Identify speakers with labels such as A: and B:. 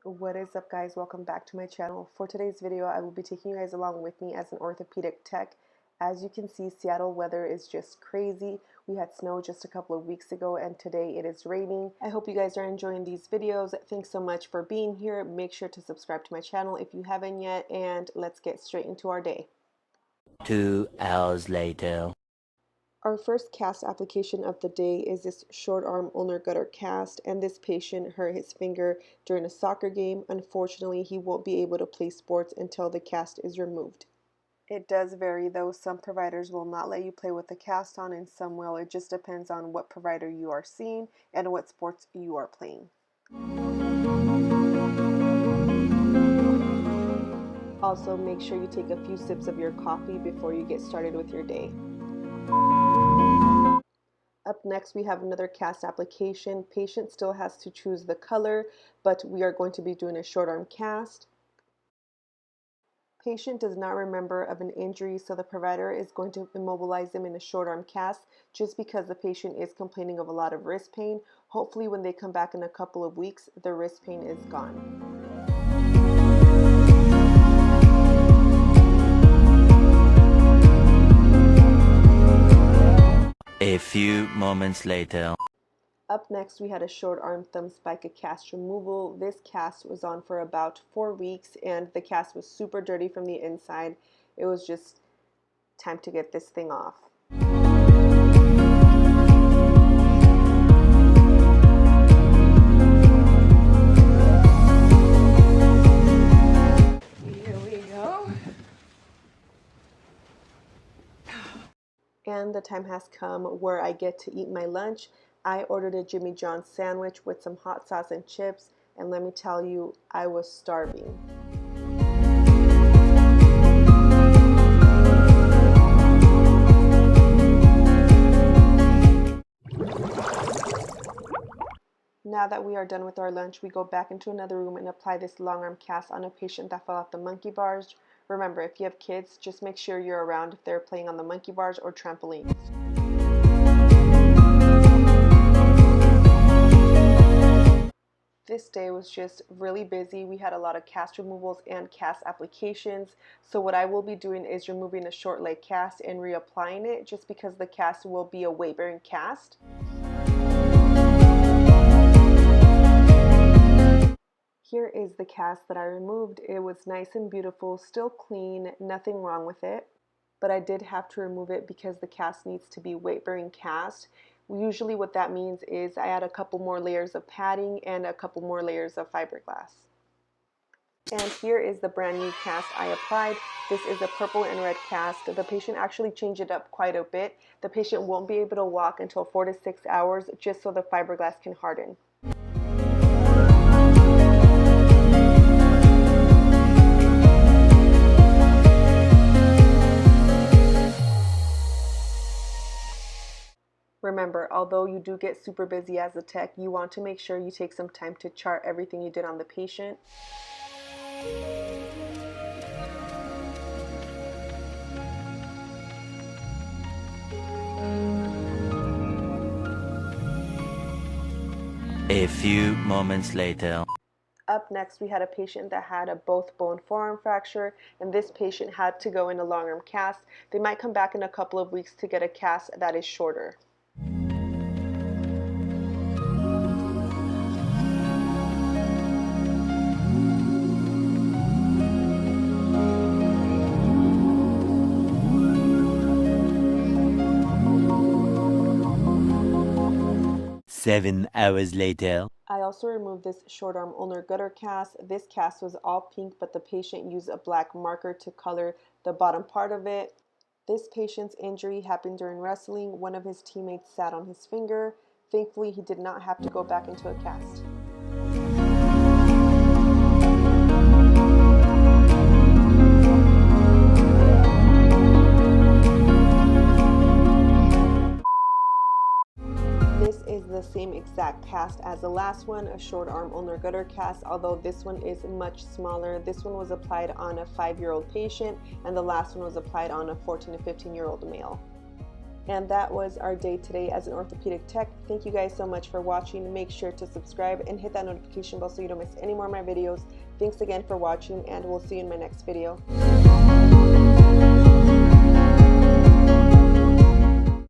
A: What is up, guys? Welcome back to my channel. For today's video, I will be taking you guys along with me as an orthopedic tech. As you can see, Seattle weather is just crazy. We had snow just a couple of weeks ago and today it is raining. I hope you guys are enjoying these videos. Thanks so much for being here. Make sure to subscribe to my channel if you haven't yet, and let's get straight into our day.
B: 2 hours later.
A: Our first cast application of the day is this short arm ulnar gutter cast, and this patient hurt his finger during a soccer game. Unfortunately, he won't be able to play sports until the cast is removed. It does vary though. Some providers will not let you play with the cast on and some will. It just depends on what provider you are seeing and what sports you are playing. Also, make sure you take a few sips of your coffee before you get started with your day. Up next, we have another cast application. Patient still has to choose the color, but we are going to be doing a short arm cast. Patient does not remember of an injury, so the provider is going to immobilize them in a short arm cast just because the patient is complaining of a lot of wrist pain. Hopefully when they come back in a couple of weeks, the wrist pain is gone.
B: A few moments later.
A: Up next, we had a short arm thumb spica cast removal. This cast was on for about 4 weeks and the cast was super dirty from the inside. It was just time to get this thing off.
C: Here we go.
A: And the time has come where I get to eat my lunch. I ordered a Jimmy John's sandwich with some hot sauce and chips, and let me tell you, I was starving. Now that we are done with our lunch, we go back into another room and apply this long arm cast on a patient that fell off the monkey bars. Remember, if you have kids, just make sure you're around if they're playing on the monkey bars or trampolines. This day was just really busy. We had a lot of cast removals and cast applications. So what I will be doing is removing a short leg cast and reapplying it, just because the cast will be a weight bearing cast. Here is the cast that I removed. It was nice and beautiful, still clean, nothing wrong with it. But I did have to remove it because the cast needs to be weight bearing cast. Usually what that means is I add a couple more layers of padding and a couple more layers of fiberglass. And here is the brand new cast I applied. This is a purple and red cast. The patient actually changed it up quite a bit. The patient won't be able to walk until 4 to 6 hours just so the fiberglass can harden. Remember, although you do get super busy as a tech, you want to make sure you take some time to chart everything you did on the patient.
B: A few moments later.
A: Up next, we had a patient that had a both bone forearm fracture, and this patient had to go in a long arm cast. They might come back in a couple of weeks to get a cast that is shorter.
B: Seven hours later.
A: I also removed this short arm ulnar gutter cast. This cast was all pink, but the patient used a black marker to color the bottom part of it. This patient's injury happened during wrestling. One of his teammates sat on his finger. Thankfully, he did not have to go back into a cast. This is the same exact cast as the last one, a short arm ulnar gutter cast, although this one is much smaller. This one was applied on a 5-year-old patient and the last one was applied on a 14 to 15-year-old male. And that was our day today as an orthopedic tech. Thank you guys so much for watching. Make sure to subscribe and hit that notification bell so you don't miss any more of my videos. Thanks again for watching, and we'll see you in my next video.